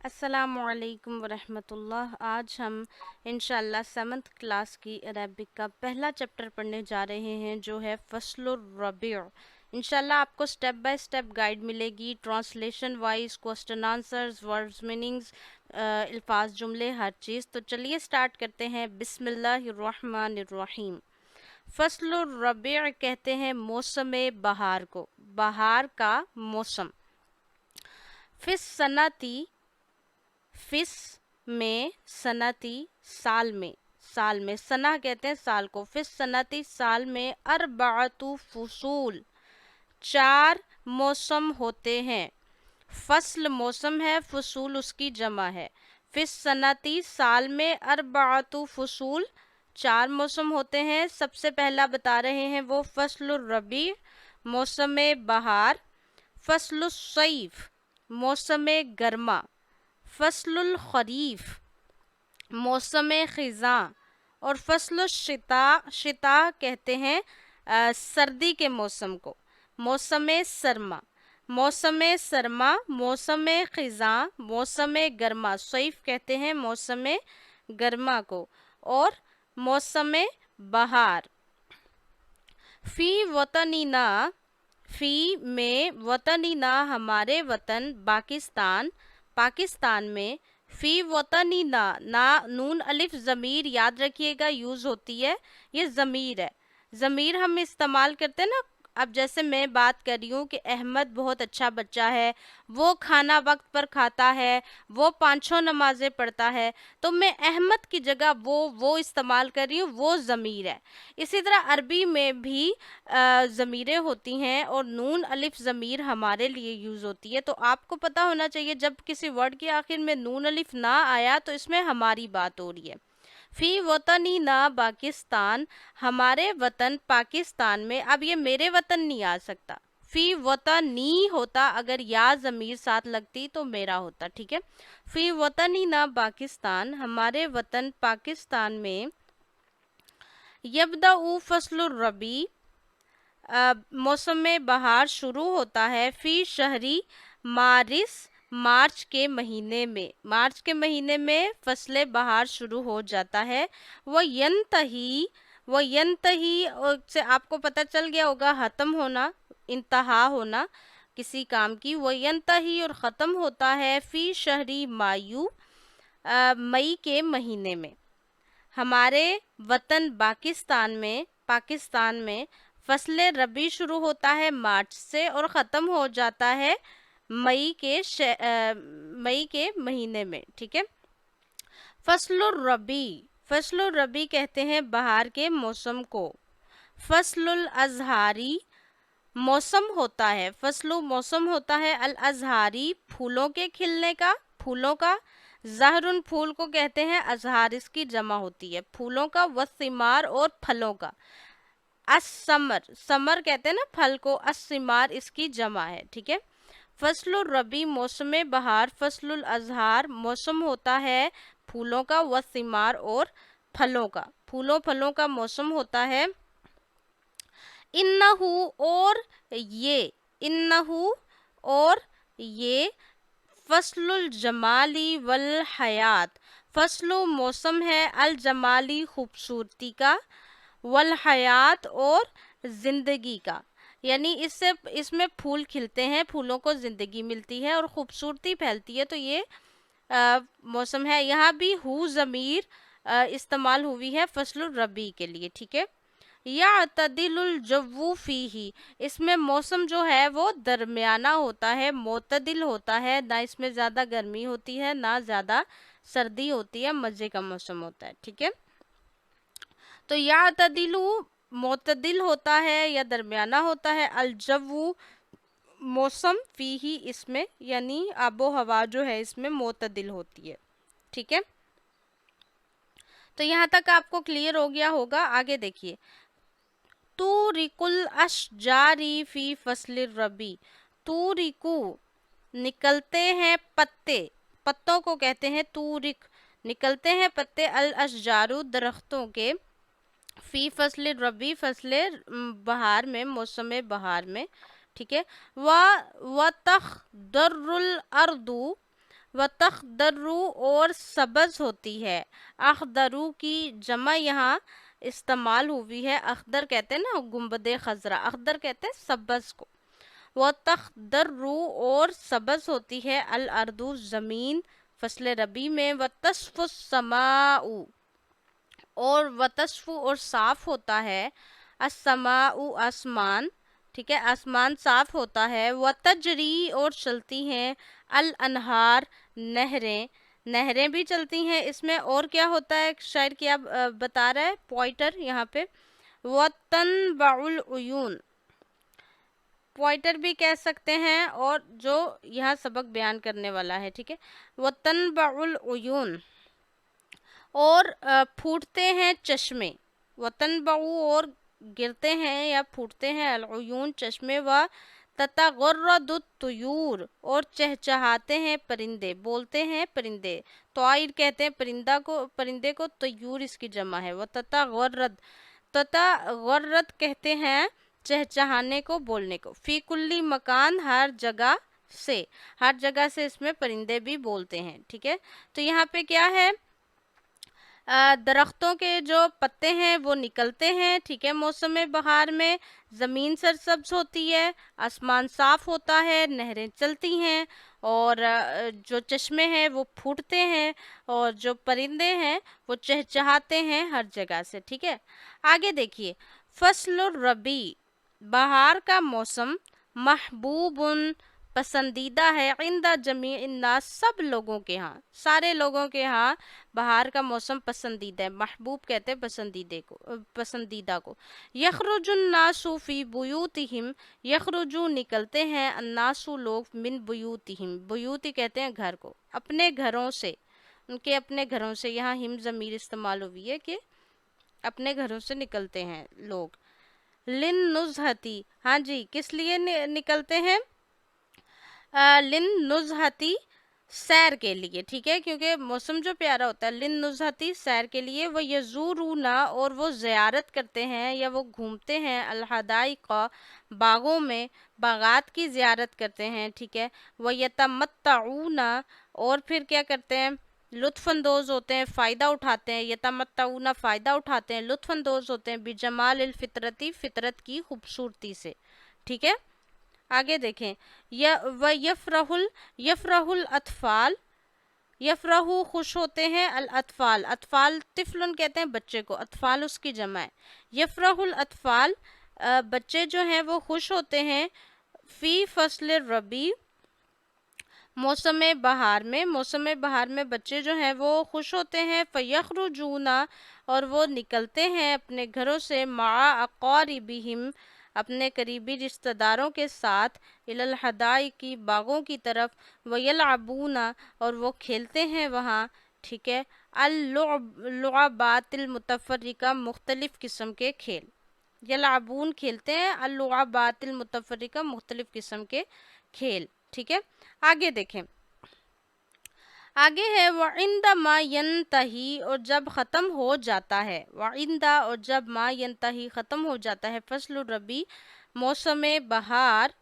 السلام علیکم ورحمۃ اللہ۔ آج ہم انشاءاللہ 7th کلاس کی عربک کا پہلا چیپٹر پڑھنے جا رہے ہیں جو ہے فصل الربیع۔ انشاءاللہ آپ کو سٹیپ بائی سٹیپ گائیڈ ملے گی، translation wise, question answers, words meanings, الفاظ، جملے، ہر چیز۔ تو چلیے سٹارٹ کرتے ہیں۔ بسم اللہ الرحمن الرحیم۔ فصل الربیع کہتے ہیں موسم بہار کو، بہار کا موسم۔ فص صنعتی، فص میں، صنعتی سال میں سنہ کہتے ہیں سال کو۔ فص صنعتی سال میں اربعۃ فصول، 4 موسم ہوتے ہیں۔ فصل موسم ہے، فصول اس کی جمع ہے۔ فص صنعتی سال میں اربعۃ فصول، 4 موسم ہوتے ہیں۔ سب سے پہلا بتا رہے ہیں وہ فصل الربیع، موسم بہار۔ فصل الصیف، موسم گرما۔ فصل الخریف، موسم خزاں۔ اور فصل شتاء کہتے ہیں سردی کے موسم کو، موسم سرما۔ موسم سرما، موسم خزاں، موسم گرما۔ صیف کہتے ہیں موسم گرما کو، اور موسم بہار۔ فی وطننا، فی میں، وطننا ہمارے وطن، پاکستان میں۔ فی وطننا، نون الف ضمیر یاد رکھیے گا یوز ہوتی ہے، یہ ضمیر ہے۔ ضمیر ہم استعمال کرتے ہیں نا، اب جیسے میں بات کر رہی ہوں کہ احمد بہت اچھا بچہ ہے، وہ کھانا وقت پر کھاتا ہے، وہ 5 نمازیں پڑھتا ہے، تو میں احمد کی جگہ وہ استعمال کر رہی ہوں، وہ ضمیر ہے۔ اسی طرح عربی میں بھی ضمیریں ہوتی ہیں، اور نون الف ضمیر ہمارے لیے یوز ہوتی ہے۔ تو آپ کو پتہ ہونا چاہیے جب کسی ورڈ کے آخر میں نون الف نہ آیا تو اس میں ہماری بات ہو رہی ہے۔ فی وطنی نا پاکستان، ہمارے وطن پاکستان میں۔ اب یہ میرے وطن نہیں آ سکتا، فی وطنی ہوتا، اگر یا ضمیر ساتھ لگتی تو میرا ہوتا، ٹھیک ہے۔ فی وطنی نا پاکستان، ہمارے وطن پاکستان میں۔ یبدأ فصل الربیع، موسم بہار شروع ہوتا ہے۔ فی شہری مارس، مارچ کے مہینے میں، مارچ کے مہینے میں فصل بہار شروع ہو جاتا ہے۔ وینتہی، وینتہی سے آپ کو پتہ چل گیا ہوگا ختم ہونا، انتہا ہونا کسی کام کی۔ وینتہی اور ختم ہوتا ہے فی شہری مایو، مئی کے مہینے میں۔ ہمارے وطن پاکستان میں فصل ربی شروع ہوتا ہے مارچ سے اور ختم ہو جاتا ہے مئی کے مہینے میں، ٹھیک ہے۔ فصل الربیع، فصل الربیع کہتے ہیں بہار کے موسم کو۔ فصل الازہاری، موسم ہوتا ہے، فصل موسم ہوتا ہے الازہاری، پھولوں کے کھلنے کا، پھولوں کا۔ زہرن، پھول کو کہتے ہیں ازہار، اس کی جمع ہوتی ہے پھولوں کا۔ والثمار، اور پھلوں کا۔ الثمر، ثمر کہتے ہیں نا پھل کو، الثمار اس کی جمع ہے، ٹھیک ہے۔ فصل الربیع موسم بہار، فصل الازہار موسم ہوتا ہے پھولوں کا، والثمار اور پھلوں کا، پھلوں کا موسم ہوتا ہے۔ انہو، اور یہ، انہو اور یہ، فصل الجمالی والحیات، فصل و موسم ہے الجمالی خوبصورتی کا، والحیات اور زندگی کا، یعنی اس میں پھول کھلتے ہیں، پھولوں کو زندگی ملتی ہے اور خوبصورتی پھیلتی ہے، تو یہ موسم ہے۔ یہاں بھی ہو ضمیر استعمال ہوئی ہے فصل الربیع کے لیے، ٹھیک ہے۔ یعتدل الجو فیہ، اس میں موسم جو ہے وہ درمیانہ ہوتا ہے، معتدل ہوتا ہے، نہ اس میں زیادہ گرمی ہوتی ہے نہ زیادہ سردی ہوتی ہے، مزے کا موسم ہوتا ہے، ٹھیک ہے۔ تو یعتدل معتدل ہوتا ہے یا درمیانہ ہوتا ہے، الجو موسم، فیہ اس میں، یعنی آب و ہوا جو ہے اس میں معتدل ہوتی ہے، ٹھیک ہے۔ تو یہاں تک آپ کو کلیئر ہو گیا ہوگا، آگے دیکھیے۔ تورق الاشجار فی فصل الربیع، تورقو نکلتے ہیں پتے، پتوں کو کہتے ہیں تورق، نکلتے ہیں پتے، الاشجار درختوں کے، فی فصل الربیع فصل بہار میں، موسم بہار میں، ٹھیک ہے۔ وتخضر الارض، वतखदरु और सब्ज होती है। अखदरु की जमा यहाँ इस्तेमाल हुई है। अखदर कहते हैं ना गुम्बदे खजरा, अखदर कहते हैं सब्ज को। वतखदरु और सब्ज होती है अल अर्दु जमीन फसल रबी में। वतस्फु समाउ और वतस्फु और साफ होता है अस्समाउ आसमान, ठीक है, आसमान साफ होता है। वतजरी और चलती हैं अल अनहार नहरें, नहरें भी चलती हैं इसमें। और क्या होता है शायद क्या बता रहा है पॉइंटर यहाँ पे, वतनबाउल उयून, पॉइंटर भी कह सकते हैं और जो यहाँ सबक बयान करने वाला है, ठीक है। वतनबाउल उयून और फूटते हैं चश्मे। वतन बऊ और गिरते हैं या फूटते हैं अलउयून चश्मे। व ततगर्रदुत तुयूर और चहचहाते हैं परिंदे, बोलते हैं परिंदे। तौइर कहते हैं परिंदा को, परिंदे को, तयूर इसकी जमा है। वह ततगर्रद कहते हैं चहचहाने को, बोलने को। फी कुल्ली मकान हर जगह से, हर जगह से इसमें परिंदे भी बोलते हैं, ठीक है। तो यहाँ पे क्या है, दरख्तों के जो पत्ते हैं वो निकलते हैं, ठीक है, मौसम बहार में। ज़मीन सरसब्ज होती है, आसमान साफ होता है, नहरें चलती हैं और जो चश्मे हैं वो फूटते हैं और जो परिंदे हैं वो चहचहाते हैं हर जगह से, ठीक है। आगे देखिए, फसलुर रबी, बहार का मौसम, महबूबुन, पसंदीदा है, इंदा जमी इन्नास, सब लोगों के यहाँ, सारे लोगों के यहाँ बहार का मौसम पसंदीदा है। महबूब कहते हैं पसंदीदे को, पसंदीदा को। यखरुजुन नासु फी बुयूतिहिम, यखरुजु निकलते हैं, अन्नासु लोग, मिन बुयूतिहिम, बुयूति कहते हैं घर को, अपने घरों से, उनके अपने घरों से। यहाँ हिम ज़मीर इस्तेमाल हुई है कि अपने घरों से निकलते हैं लोग। लिन नुज़हती, हाँ जी, किस लिए निकलते हैं, लिन नुज़हती, सैर के लिए, ठीक है, क्योंकि मौसम जो प्यारा होता है। लिन नुज़हती, सैर के लिए। वो यज़ूरूना और वो ज़ियारत करते हैं या वो घूमते हैं अल हदाइक़, बागों में, बागात की ज़ियारत करते हैं, ठीक है। व यतमत्तऊना और फिर क्या करते हैं, लुत्फ़अंदोज़ होते हैं, फ़ायदा उठाते हैं। यतमत्तऊना फ़ायदा उठाते हैं, लुत्फ़अंदोज़ होते हैं बिजमालिल फ़ितरती, फ़ितरत की खूबसूरती से, ठीक है। आगे देखें, यफरहुल अतफाल, यफरहु खुश होते हैं, अल अतफाल, अतफाल तिफलन कहते हैं बच्चे को, अतफाल उसकी जमा है। यफरहुल अतफाल, बच्चे जो हैं वो खुश होते हैं। फी फसल रबी, मौसम बहार में, मौसम बहार में बच्चे जो हैं वो खुश होते हैं। फ़यखरुजूना और वो निकलते हैं अपने घरों से, मा अक़ारिबिहिम, अपने करीबी रिश्तेदारों के साथ, इलल हदाई की, बागों की तरफ। वयलअबूना और वो खेलते हैं वहाँ, ठीक है। अल-लुअबातिल मुतफ़र्रिका, मुख्तलिफ किस्म के खेल। यलअबून खेलते हैं, अल-लुअबातिल मुतफ़र्रिका, मुख्तलिफ किस्म के खेल, ठीक है। आगे देखें, आगे है वइंदा मा यंतही और जब ख़त्म हो जाता है, वइंदा और जब मा यंतही ख़त्म हो जाता है, फसल रबी, मौसम बहार,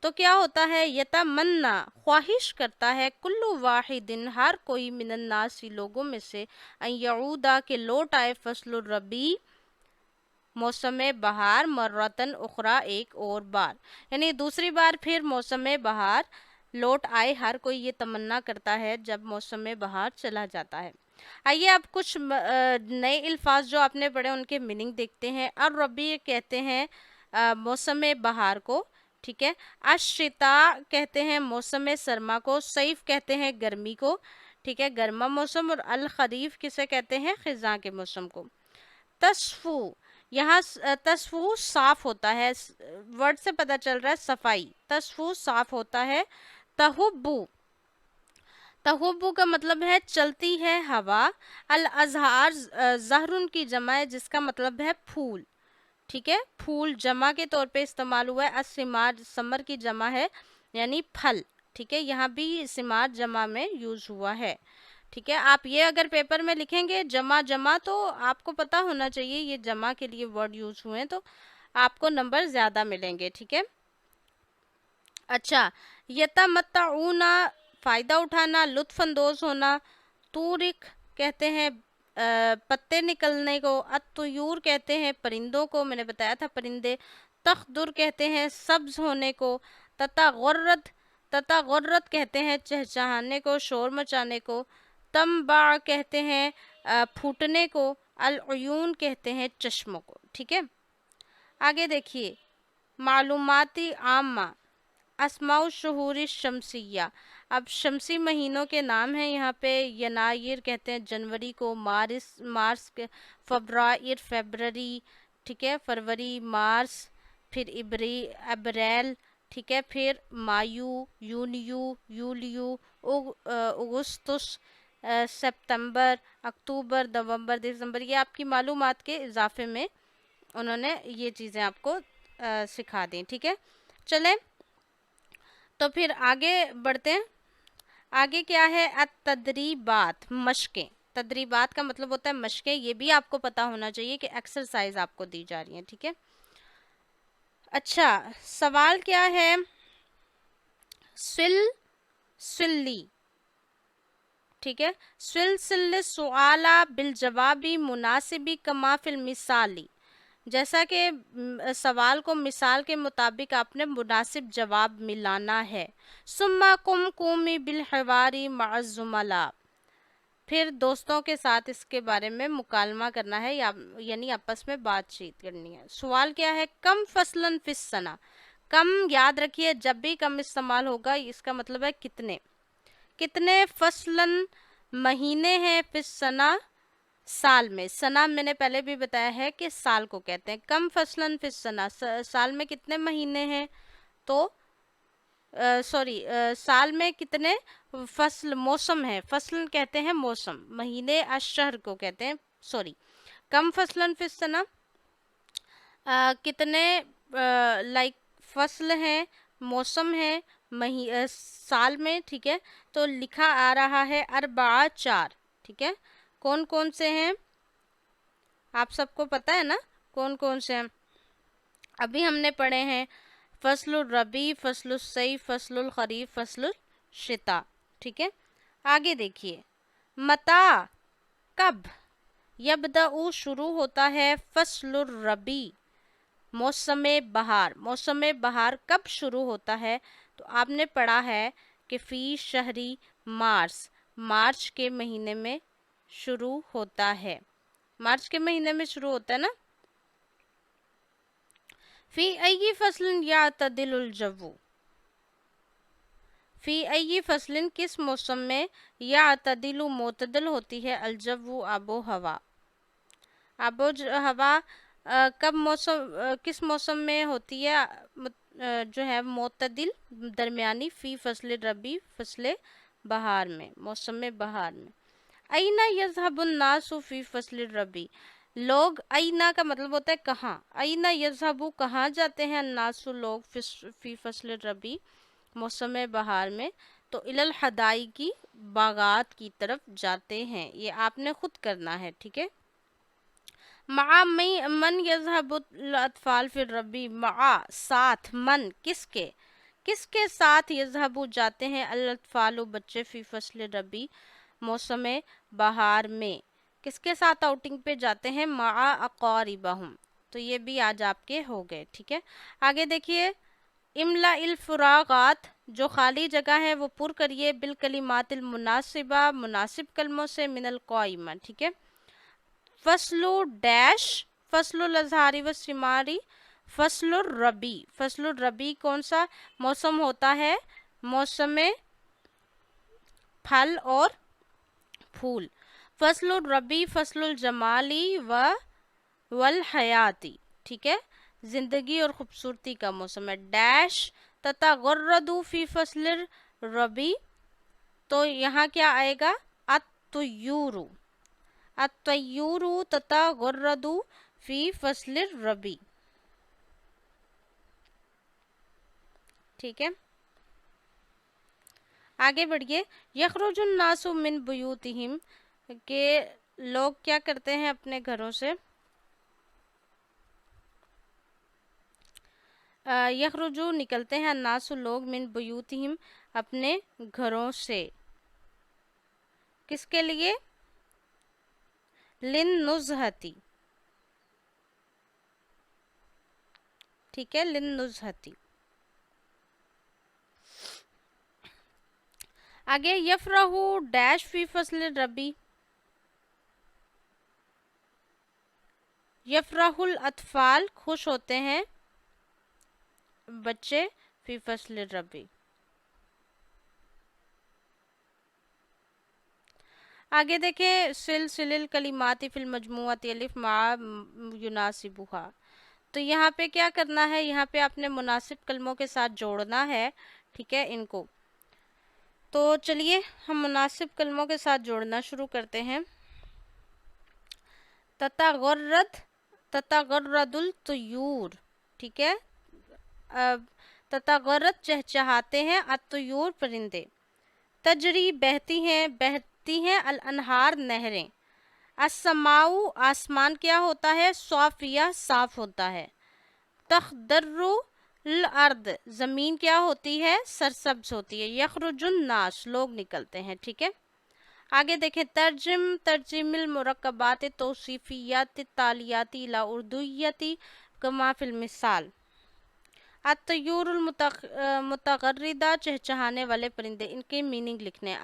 तो क्या होता है, यतमन्ना, ख्वाहिश करता है, कुल्लु वाहिदिन, हर कोई, मिनन्नासी, लोगों में से, अन यऊदा, के लौट आए, फसल रबी, मौसम बहार, मर्रतन उखरा, एक और बार, यानी दूसरी बार फिर मौसम बहार लौट आए, हर कोई ये तमन्ना करता है जब मौसम बहार चला जाता है। आइए अब कुछ नए अल्फाज जो आपने पढ़े उनके मीनिंग देखते हैं। और रबी कहते हैं मौसम बहार को, ठीक है। अशिता कहते हैं मौसम सरमा को। सईफ कहते हैं गर्मी को, ठीक है, गर्मा मौसम। और अल खरीफ किसे कहते हैं, खिज़ां के मौसम को। तस्फू, यहाँ तस्फू साफ होता है, वर्ड से पता चल रहा है सफाई, तस्फू साफ होता है। तहुब्बू, तहुब्बू का मतलब है चलती है हवा। अल अजहार, जहरुन की जमा है जिसका मतलब है फूल, ठीक है, फूल जमा के तौर पे इस्तेमाल हुआ है। असिमार, समर की जमा है यानी फल, ठीक है, यहाँ भी सिमार जमा में यूज हुआ है, ठीक है। आप ये अगर पेपर में लिखेंगे जमा जमा तो आपको पता होना चाहिए ये जमा के लिए वर्ड यूज हुए हैं, तो आपको नंबर ज़्यादा मिलेंगे, ठीक है। अच्छा, यतमत्तऊना फ़ायदा उठाना, लुत्फ़ अंदोज़ होना। तूरिक कहते हैं पत्ते निकलने को। अत्तुयूर कहते हैं परिंदों को, मैंने बताया था परिंदे। तखदुर कहते हैं सब्ज़ होने को। ततागुर्रत कहते हैं चहचहाने को, शोर मचाने को। तंबा कहते हैं फूटने को। अल उयून कहते हैं चश्मों को। ठीक है, आगे देखिए, मालूमाती आमा, अस्माउ शहूरी शमसिया। अब शमसी महीनों के नाम हैं यहाँ पे। यनायर कहते हैं जनवरी को, मार्स फरवरी फरवरी, ठीक है, फरवरी, मार्च, फिर अप्रैल, ठीक है, फिर मायू, यूनियू, यूलियू, अगस्तुस, सितंबर, अक्टूबर, नवंबर, दिसंबर। ये आपकी मालूमात के इजाफे में उन्होंने ये चीज़ें आपको सिखा दी। ठीक है, चलें तो फिर आगे बढ़ते हैं। आगे क्या है, तदरीबात, मशकें। तदरीबात का मतलब होता है मशकें। ये भी आपको पता होना चाहिए कि एक्सरसाइज आपको दी जा रही है। ठीक है, अच्छा, सवाल क्या है, सिल्ली, ठीक है, सिल सुआला बिल जवाबी मुनासिबी कमा फिल मिसाली। जैसा कि सवाल को मिसाल के मुताबिक आपने मुनासिब जवाब मिलाना है। सुम्मा कुमी बिल हवारी मअज़्ज़ुमला, फिर दोस्तों के साथ इसके बारे में मुकालमा करना है, यानी आपस में बातचीत करनी है। सवाल क्या है, कम फसलन फिस सना। कम याद रखिए, जब भी कम इस्तेमाल होगा इसका मतलब है कितने। कितने फसलन महीने हैं, फिस सना साल में। सना मैंने पहले भी बताया है कि साल को कहते हैं। कम फसलन फिस सना, साल में कितने महीने हैं, तो साल में कितने फसल मौसम है। फसल कहते हैं मौसम, महीने अशहर को कहते हैं। कम फसलन फिस सना, कितने लाइक फसल हैं, मौसम है साल में। ठीक है, तो लिखा आ रहा है अरबा, 4। ठीक है, कौन कौन से हैं आप सबको पता है ना, कौन कौन से हैं। अभी हमने पढ़े हैं फसलुल रबी, फसलुल सैफ, फसलुल खरीफ, फसलुल शिता। ठीक है, आगे देखिए, मता, कब, यबदउ शुरू होता है, फसलुल रबी मौसम बहार। मौसम बहार कब शुरू होता है, तो आपने पढ़ा है कि फी शहरी मार्च, मार्च के महीने में शुरू होता है। मार्च के महीने में शुरू होता है ना। फी अय्यी फसलिन यातदिलुल जव्वु, फी अय्यी फसलिन किस मौसम में, यातदिलु मोतदल होती है, अलजव्वु आबो हवा। आबो हवा कब मौसम किस मौसम में होती है, जो है मोतदिल, दरमियानी, फी फसल रबी, फसल बहार में, मौसम बहार में। अइना यज़हबुन नासु फी फसल रबी, लोग, अइना का मतलब होता है कहाँ। अइना यज़हबु कहाँ जाते हैं, नासु लोग, फी फसल रबी मौसम बहार में, तो इलल हदाई की बागात की तरफ जाते हैं। ये आपने खुद करना है। ठीक है, मा मन यज़हबुल अतफाल फिर रबी, मा साथ, मन किसके, किसके साथ, यज़हबु जाते हैं, अल अतफालु बच्चे, फी फसल रबी मौसम बहार में, किसके साथ आउटिंग पे जाते हैं, मा अक़ारिबहुम। तो ये भी आज आपके हो गए। ठीक है, आगे देखिए, इमला इल फुरागात, जो खाली जगह है वो पुर करिए, बिल कलिमातिल मुनासिबा, मुनासिब कलमों से, मिनल क़ाइमा। ठीक है, फसलु डैश, फसलुल अज़हारी व सिमारी, फसलुर रबी। फसलुर रबी कौन सा मौसम होता है, मौसम फल और फूल। फसलुर रबी फसलुल जमाली वल हयाती, ठीक है, जिंदगी और खूबसूरती का मौसम है। डैश ततागर्रदु फी फसलिर रबी, तो यहाँ क्या आएगा, अत्तुयूरु, अत्तयूरु ततागर्रदु फी फसलिर रबी। ठीक है, आगे बढ़िए, यखरुजुन नासु मिन बुयूतिहिम, के लोग क्या करते हैं अपने घरों से, यखरुजु निकलते हैं, नासु लोग, मिन बुयूतिहिम اپنے گھروں سے. کس کے لیے؟ للنزہتی. ٹھیک ہے، للنزہتی. آگے یفرح ڈیش فی فصل الربی. یفرح الاطفال خوش ہوتے ہیں بچے فی فصل الربی. آگے دیکھیں سلسل الکلمات فی المجموعۃ الف مع یناسبھا. تو یہاں پہ کیا کرنا ہے؟ یہاں پہ آپ نے مناسب کلموں کے ساتھ جوڑنا ہے. ٹھیک ہے، ان کو. تو چلیے ہم مناسب کلموں کے ساتھ جوڑنا شروع کرتے ہیں. تتغرد الطیور. ٹھیک ہے، تتغرد چہچہاتے ہیں، الطیور پرندے. تجری بہتی ہیں الانہار نہریں. السماء آسمان کیا ہوتا ہے؟ صافیہ صاف ہوتا ہے. تخضر الارض زمین کیا ہوتی ہے؟ سرسبز ہوتی ہے. یخرج الناس لوگ نکلتے ہیں. ٹھیک ہے، آگے دیکھیں ترجم المرکبات توصیفیات التالیات الی اردویت کما فی المثال. الطیور المتغردہ چہچہانے والے پرندے. ان کے میننگ لکھنے ہیں.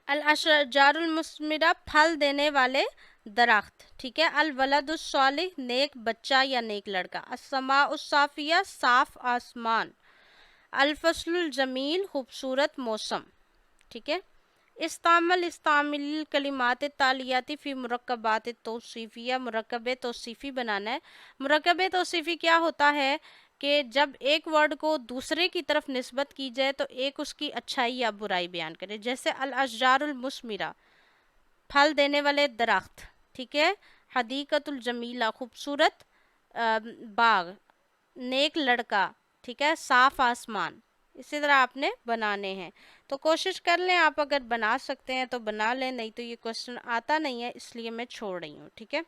الاشجار المثمرہ پھل دینے والے درخت. ٹھیک ہے. الولد الصالح نیک بچہ یا نیک لڑکا. السماء الصافیہ صاف آسمان. الفصل الجمیل خوبصورت موسم. ٹھیک ہے. استعمل الکلمات التالیات فی مرکبات توصیفیہ. مرکب توصیفی بنانا ہے. مرکب توصیفی کیا ہوتا ہے کہ جب ایک ورڈ کو دوسرے کی طرف نسبت کی جائے تو ایک اس کی اچھائی یا برائی بیان کرے. جیسے الاشجار المثمرہ پھل دینے والے درخت. ٹھیک ہے. حدیقۃ الجمیلہ خوبصورت باغ. نیک لڑکا. ٹھیک ہے، صاف آسمان. اسی طرح آپ نے بنانے ہیں. تو کوشش کر لیں، آپ اگر بنا سکتے ہیں تو بنا لیں، نہیں تو یہ کوشچن آتا نہیں ہے اس لیے میں چھوڑ رہی ہوں. ٹھیک ہے،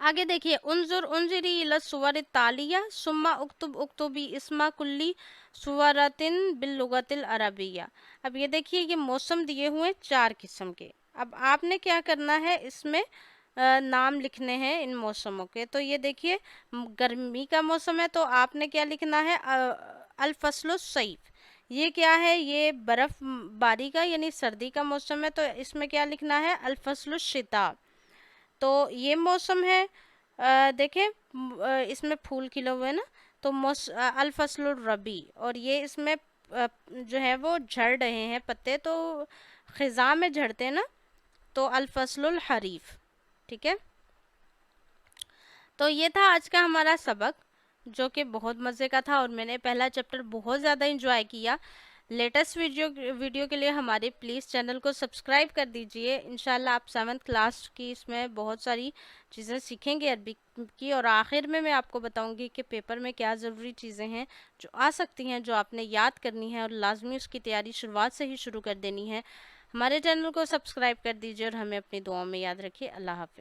آگے دیکھیے انظری الی الصور التالیہ ثم اکتبی اسم کلی صورۃ باللغۃ العربیہ. اب یہ دیکھیے یہ موسم دیے ہوئے 4 قسم کے. اب آپ نے کیا کرنا ہے؟ اس میں نام لکھنے ہیں ان موسموں کے. تو یہ دیکھیے گرمی کا موسم ہے تو آپ نے کیا لکھنا ہے؟ الفصل الصیف. یہ کیا ہے؟ یہ برف باری کا یعنی سردی کا موسم ہے تو اس میں کیا لکھنا ہے؟ الفصل الشتاء. تو یہ موسم ہے. دیکھیں اس میں پھول کھلے ہوئے ہیں نا، تو الفصل الربیع. اور یہ اس میں جو ہے وہ جھڑ رہے ہیں پتے، تو خزاں میں جھڑتے ہیں نا، تو الفصل الحریف. ٹھیک ہے، تو یہ تھا آج کا ہمارا سبق جو کہ بہت مزے کا تھا اور میں نے پہلا چیپٹر بہت زیادہ انجوائے کیا. لیٹسٹ ویڈیو کے لیے ہمارے پلیز چینل کو سبسکرائب کر دیجئے. انشاءاللہ آپ 7th کلاس کی اس میں بہت ساری چیزیں سیکھیں گے عربی کی. اور آخر میں آپ کو بتاؤں گی کہ پیپر میں کیا ضروری چیزیں ہیں جو آ سکتی ہیں، جو آپ نے یاد کرنی ہے اور لازمی اس کی تیاری شروعات سے ہی شروع کر دینی ہے. ہمارے چینل کو سبسکرائب کر دیجئے اور ہمیں اپنی دعاؤں میں یاد رکھیے. اللہ حافظ.